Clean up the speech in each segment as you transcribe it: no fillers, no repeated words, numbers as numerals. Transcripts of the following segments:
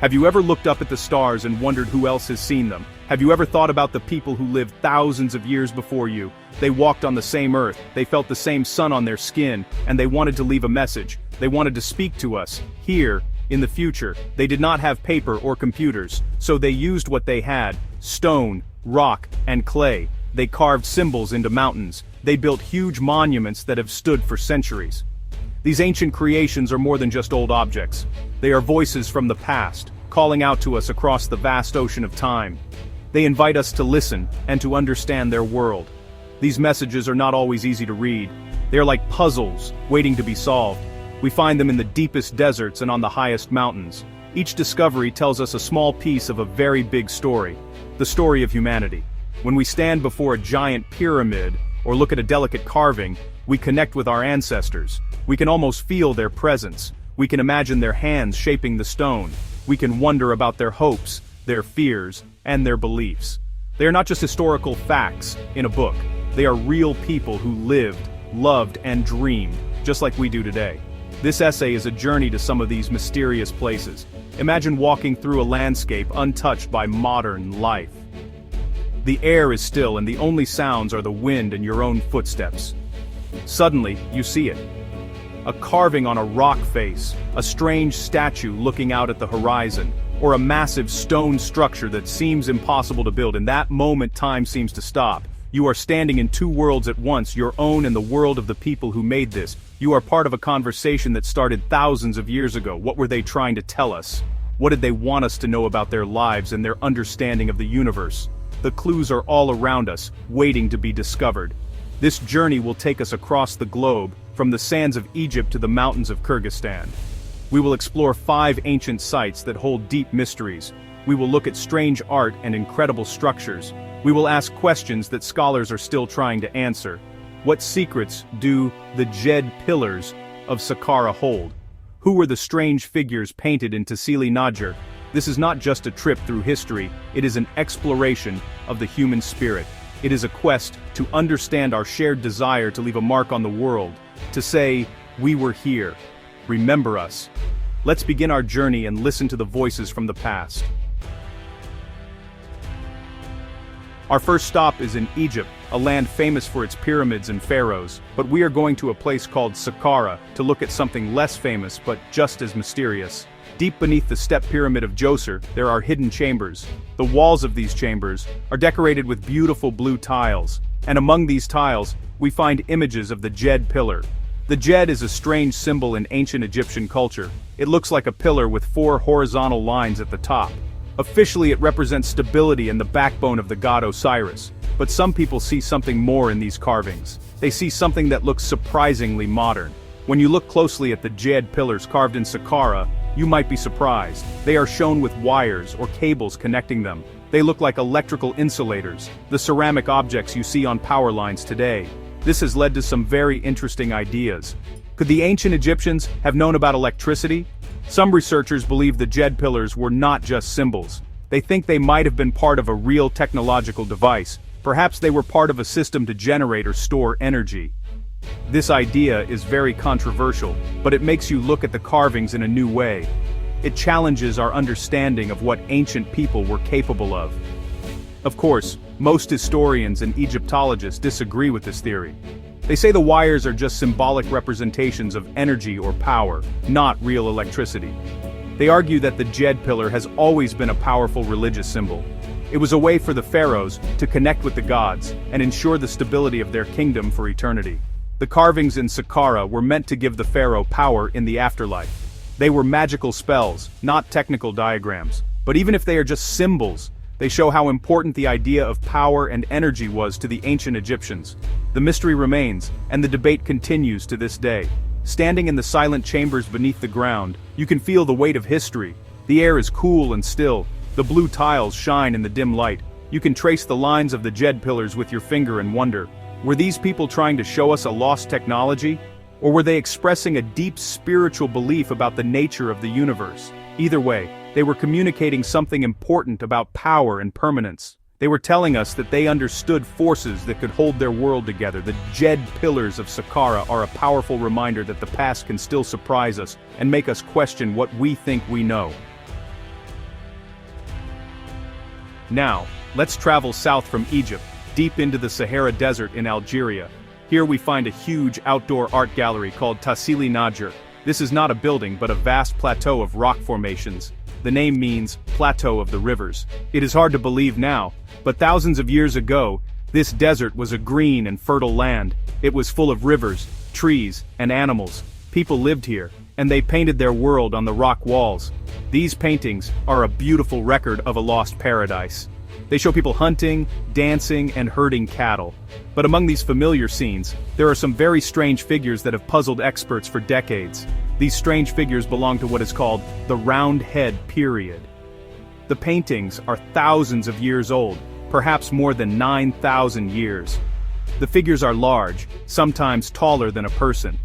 Have you ever looked up at the stars and wondered who else has seen them? Have you ever thought about the people who lived thousands of years before you? They walked on the same earth, they felt the same sun on their skin, and they wanted to leave a message. They wanted to speak to us, here, in the future. They did not have paper or computers, so they used what they had: stone, rock, and clay. They carved symbols into mountains. They built huge monuments that have stood for centuries. These ancient creations are more than just old objects. They are voices from the past, calling out to us across the vast ocean of time. They invite us to listen and to understand their world. These messages are not always easy to read. They are like puzzles, waiting to be solved. We find them in the deepest deserts and on the highest mountains. Each discovery tells us a small piece of a very big story, the story of humanity. When we stand before a giant pyramid, or look at a delicate carving, we connect with our ancestors. We can almost feel their presence. We can imagine their hands shaping the stone. We can wonder about their hopes, their fears, and their beliefs. They are not just historical facts in a book. They are real people who lived, loved, and dreamed, just like we do today. This essay is a journey to some of these mysterious places. Imagine walking through a landscape untouched by modern life. The air is still and the only sounds are the wind and your own footsteps. Suddenly, you see it. A carving on a rock face, a strange statue looking out at the horizon, or a massive stone structure that seems impossible to build. In that moment, time seems to stop. You are standing in two worlds at once, your own and the world of the people who made this. You are part of a conversation that started thousands of years ago. What were they trying to tell us? What did they want us to know about their lives and their understanding of the universe? The clues are all around us, waiting to be discovered. This journey will take us across the globe, from the sands of Egypt to the mountains of Kyrgyzstan. We will explore 5 ancient sites that hold deep mysteries. We will look at strange art and incredible structures. We will ask questions that scholars are still trying to answer. What secrets do the Djed pillars of Saqqara hold? Who were the strange figures painted in Tassili Najar? This is not just a trip through history, it is an exploration of the human spirit. It is a quest to understand our shared desire to leave a mark on the world, to say, we were here. Remember us. Let's begin our journey and listen to the voices from the past. Our first stop is in Egypt, a land famous for its pyramids and pharaohs, but we are going to a place called Saqqara to look at something less famous but just as mysterious. Deep beneath the step pyramid of Djoser, there are hidden chambers. The walls of these chambers are decorated with beautiful blue tiles, and among these tiles, we find images of the Djed pillar. The Djed is a strange symbol in ancient Egyptian culture. It looks like a pillar with 4 horizontal lines at the top. Officially, it represents stability and the backbone of the god Osiris. But some people see something more in these carvings. They see something that looks surprisingly modern. When you look closely at the Djed pillars carved in Saqqara, you might be surprised. They are shown with wires or cables connecting them. They look like electrical insulators, the ceramic objects you see on power lines today. This has led to some very interesting ideas. Could the ancient Egyptians have known about electricity? Some researchers believe the Djed pillars were not just symbols. They think they might have been part of a real technological device. Perhaps they were part of a system to generate or store energy. This idea is very controversial, but it makes you look at the carvings in a new way. It challenges our understanding of what ancient people were capable of. Of course, most historians and Egyptologists disagree with this theory. They say the wires are just symbolic representations of energy or power, not real electricity. They argue that the Djed pillar has always been a powerful religious symbol. It was a way for the pharaohs to connect with the gods and ensure the stability of their kingdom for eternity. The carvings in Saqqara were meant to give the pharaoh power in the afterlife. They were magical spells, not technical diagrams. But even if they are just symbols, they show how important the idea of power and energy was to the ancient Egyptians. The mystery remains, and the debate continues to this day. Standing in the silent chambers beneath the ground, you can feel the weight of history. The air is cool and still. The blue tiles shine in the dim light. You can trace the lines of the Djed pillars with your finger and wonder, were these people trying to show us a lost technology? Or were they expressing a deep spiritual belief about the nature of the universe? Either way, they were communicating something important about power and permanence. They were telling us that they understood forces that could hold their world together. The Djed pillars of Saqqara are a powerful reminder that the past can still surprise us and make us question what we think we know. Now, let's travel south from Egypt, deep into the Sahara Desert in Algeria. Here we find a huge outdoor art gallery called Tassili Nadjer. This is not a building but a vast plateau of rock formations. The name means plateau of the rivers. It is hard to believe now, but thousands of years ago, this desert was a green and fertile land. It was full of rivers, trees, and animals. People lived here, and they painted their world on the rock walls. These paintings are a beautiful record of a lost paradise. They show people hunting, dancing, and herding cattle. But among these familiar scenes, there are some very strange figures that have puzzled experts for decades. These strange figures belong to what is called the round head period. The paintings are thousands of years old, perhaps more than 9,000 years. The figures are large, sometimes taller than a person.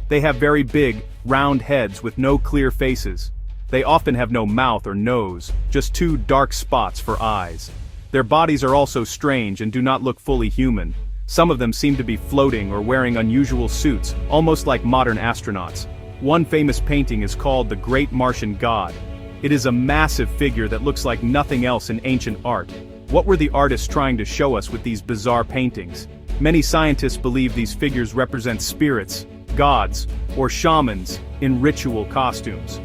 They have very big, round heads with no clear faces. They often have no mouth or nose, just two dark spots for eyes. Their bodies are also strange and do not look fully human. Some of them seem to be floating or wearing unusual suits, almost like modern astronauts. One famous painting is called the Great Martian God. It is a massive figure that looks like nothing else in ancient art. What were the artists trying to show us with these bizarre paintings? Many scientists believe these figures represent spirits, gods, or shamans in ritual costumes.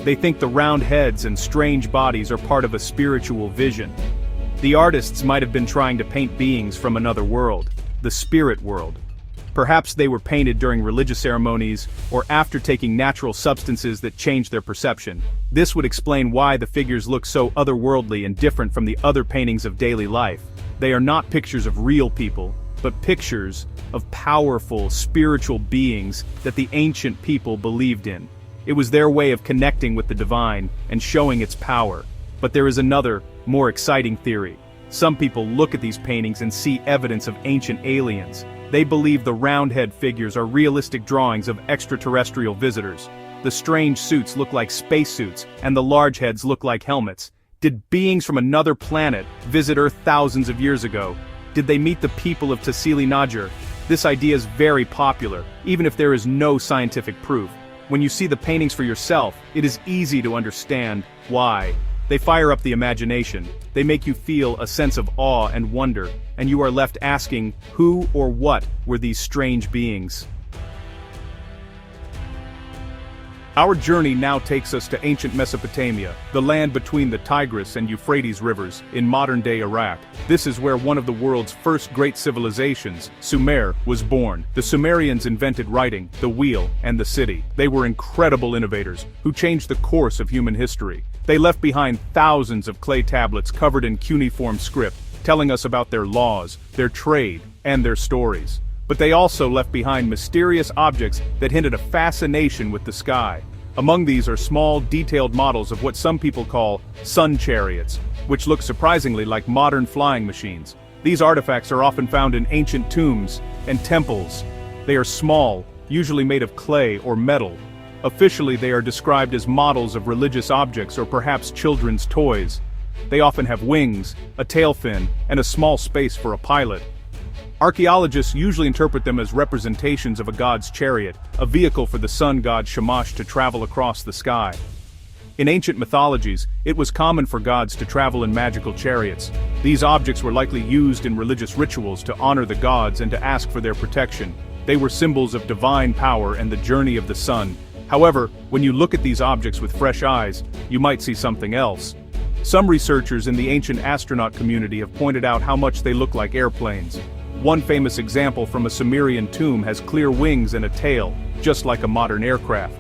They think the round heads and strange bodies are part of a spiritual vision. The artists might have been trying to paint beings from another world, the spirit world. Perhaps they were painted during religious ceremonies or after taking natural substances that changed their perception. This would explain why the figures look so otherworldly and different from the other paintings of daily life. They are not pictures of real people, but pictures of powerful spiritual beings that the ancient people believed in. It was their way of connecting with the divine and showing its power. But there is another, more exciting theory. Some people look at these paintings and see evidence of ancient aliens. They believe the round-head figures are realistic drawings of extraterrestrial visitors. The strange suits look like spacesuits, and the large heads look like helmets. Did beings from another planet visit Earth thousands of years ago? Did they meet the people of Tassili Nadjer? This idea is very popular, even if there is no scientific proof. When you see the paintings for yourself, it is easy to understand why. They fire up the imagination, they make you feel a sense of awe and wonder, and you are left asking, who or what were these strange beings? Our journey now takes us to ancient Mesopotamia, the land between the Tigris and Euphrates rivers, in modern-day Iraq. This is where one of the world's first great civilizations, Sumer, was born. The Sumerians invented writing, the wheel, and the city. They were incredible innovators, who changed the course of human history. They left behind thousands of clay tablets covered in cuneiform script, telling us about their laws, their trade, and their stories. But they also left behind mysterious objects that hinted a fascination with the sky. Among these are small, detailed models of what some people call sun chariots, which look surprisingly like modern flying machines. These artifacts are often found in ancient tombs and temples. They are small, usually made of clay or metal. Officially, they are described as models of religious objects or perhaps children's toys. They often have wings, a tail fin, and a small space for a pilot. Archaeologists usually interpret them as representations of a god's chariot, a vehicle for the sun god Shamash to travel across the sky. In ancient mythologies, it was common for gods to travel in magical chariots. These objects were likely used in religious rituals to honor the gods and to ask for their protection. They were symbols of divine power and the journey of the sun. However, when you look at these objects with fresh eyes, you might see something else. Some researchers in the ancient astronaut community have pointed out how much they look like airplanes. One famous example from a Sumerian tomb has clear wings and a tail, just like a modern aircraft.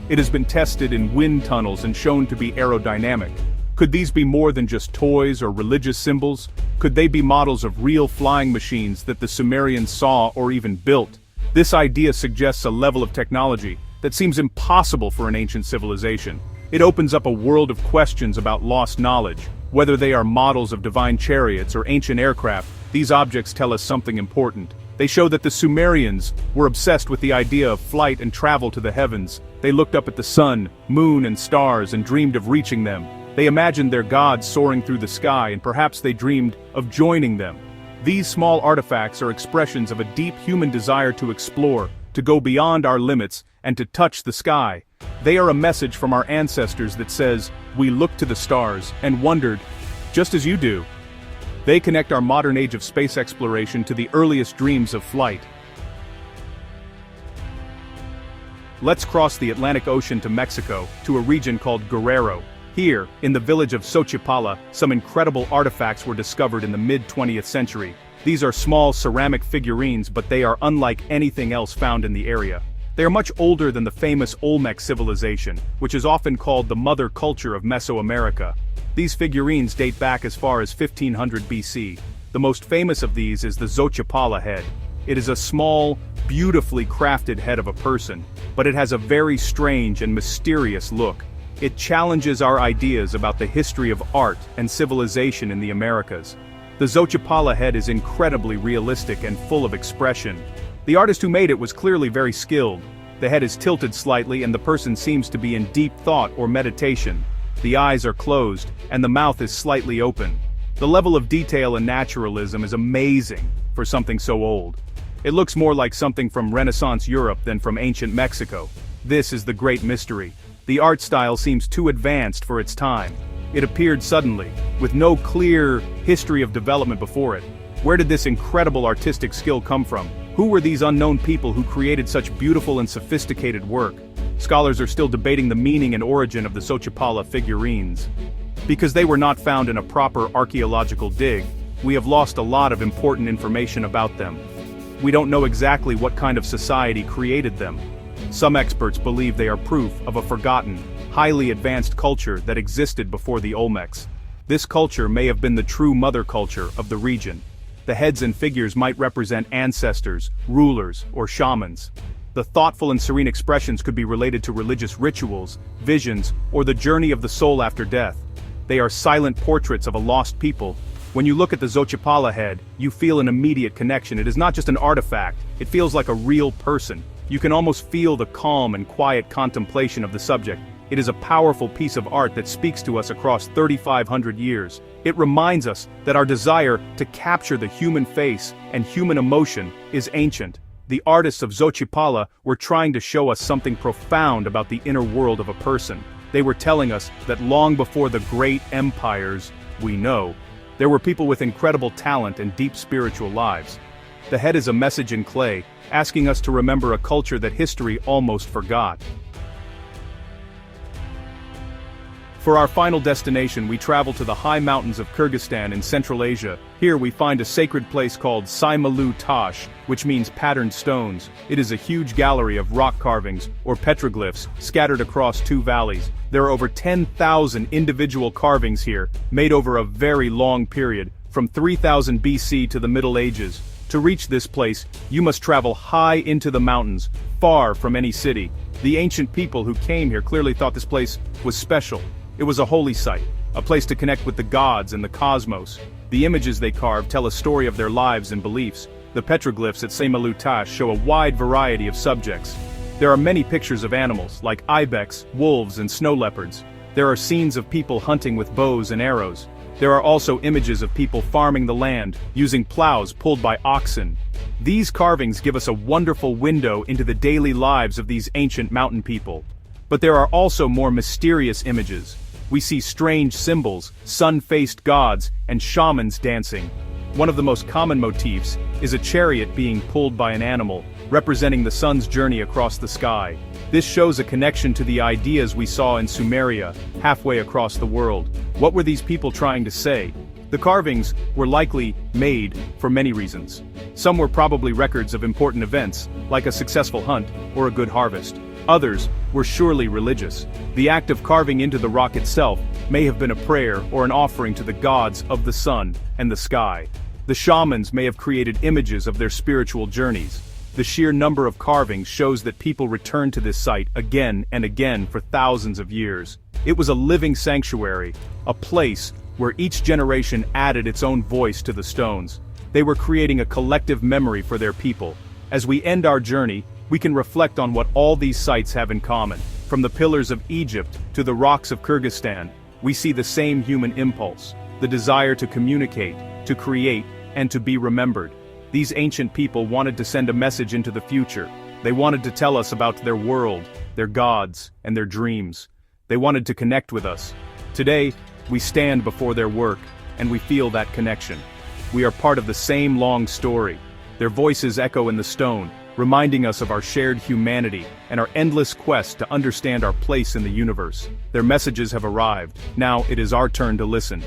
It has been tested in wind tunnels and shown to be aerodynamic. Could these be more than just toys or religious symbols? Could they be models of real flying machines that the Sumerians saw or even built? This idea suggests a level of technology that seems impossible for an ancient civilization. It opens up a world of questions about lost knowledge. Whether they are models of divine chariots or ancient aircraft, these objects tell us something important. They show that the Sumerians were obsessed with the idea of flight and travel to the heavens. They looked up at the sun, moon, and stars and dreamed of reaching them. They imagined their gods soaring through the sky, and perhaps they dreamed of joining them. These small artifacts are expressions of a deep human desire to explore, to go beyond our limits, and to touch the sky. They are a message from our ancestors that says, we looked to the stars and wondered, just as you do. They connect our modern age of space exploration to the earliest dreams of flight. Let's cross the Atlantic Ocean to Mexico, to a region called Guerrero. Here, in the village of Xochipala, some incredible artifacts were discovered in the mid-20th century. These are small ceramic figurines, but they are unlike anything else found in the area. They are much older than the famous Olmec civilization, which is often called the mother culture of Mesoamerica. These figurines date back as far as 1500 BC. The most famous of these is the Xochipala head. It is a small, beautifully crafted head of a person, but it has a very strange and mysterious look. It challenges our ideas about the history of art and civilization in the Americas. The Xochipala head is incredibly realistic and full of expression. The artist who made it was clearly very skilled. The head is tilted slightly and the person seems to be in deep thought or meditation. The eyes are closed, and the mouth is slightly open. The level of detail and naturalism is amazing for something so old. It looks more like something from Renaissance Europe than from ancient Mexico. This is the great mystery. The art style seems too advanced for its time. It appeared suddenly, with no clear history of development before it. Where did this incredible artistic skill come from? Who were these unknown people who created such beautiful and sophisticated work? Scholars are still debating the meaning and origin of the Xochipala figurines. Because they were not found in a proper archaeological dig, we have lost a lot of important information about them. We don't know exactly what kind of society created them. Some experts believe they are proof of a forgotten, highly advanced culture that existed before the Olmecs. This culture may have been the true mother culture of the region. The heads and figures might represent ancestors, rulers, or shamans. The thoughtful and serene expressions could be related to religious rituals, visions, or the journey of the soul after death. They are silent portraits of a lost people. When you look at the Xochipala head, you feel an immediate connection. It is not just an artifact, it feels like a real person. You can almost feel the calm and quiet contemplation of the subject. It is a powerful piece of art that speaks to us across 3,500 years. It reminds us that our desire to capture the human face and human emotion is ancient. The artists of Xochipala were trying to show us something profound about the inner world of a person. They were telling us that long before the great empires we know, there were people with incredible talent and deep spiritual lives. The head is a message in clay, asking us to remember a culture that history almost forgot. For our final destination, we travel to the high mountains of Kyrgyzstan in Central Asia. Here we find a sacred place called Saymalu Tash, which means patterned stones. It is a huge gallery of rock carvings, or petroglyphs, scattered across two valleys. There are over 10,000 individual carvings here, made over a very long period, from 3000 BC to the Middle Ages. To reach this place, you must travel high into the mountains, far from any city. The ancient people who came here clearly thought this place was special. It was a holy site, a place to connect with the gods and the cosmos. The images they carved tell a story of their lives and beliefs. The petroglyphs at Saymalu Tash show a wide variety of subjects. There are many pictures of animals, like ibex, wolves, and snow leopards. There are scenes of people hunting with bows and arrows. There are also images of people farming the land, using plows pulled by oxen. These carvings give us a wonderful window into the daily lives of these ancient mountain people. But there are also more mysterious images. We see strange symbols, sun-faced gods, and shamans dancing. One of the most common motifs is a chariot being pulled by an animal, representing the sun's journey across the sky. This shows a connection to the ideas we saw in Sumeria, halfway across the world. What were these people trying to say? The carvings were likely made for many reasons. Some were probably records of important events, like a successful hunt or a good harvest. Others were surely religious. The act of carving into the rock itself may have been a prayer or an offering to the gods of the sun and the sky. The shamans may have created images of their spiritual journeys. The sheer number of carvings shows that people returned to this site again and again for thousands of years. It was a living sanctuary, a place where each generation added its own voice to the stones. They were creating a collective memory for their people. As we end our journey, we can reflect on what all these sites have in common. From the pillars of Egypt to the rocks of Kyrgyzstan, we see the same human impulse, the desire to communicate, to create, and to be remembered. These ancient people wanted to send a message into the future. They wanted to tell us about their world, their gods, and their dreams. They wanted to connect with us. Today, we stand before their work, and we feel that connection. We are part of the same long story. Their voices echo in the stone, reminding us of our shared humanity and our endless quest to understand our place in the universe. Their messages have arrived. Now it is our turn to listen.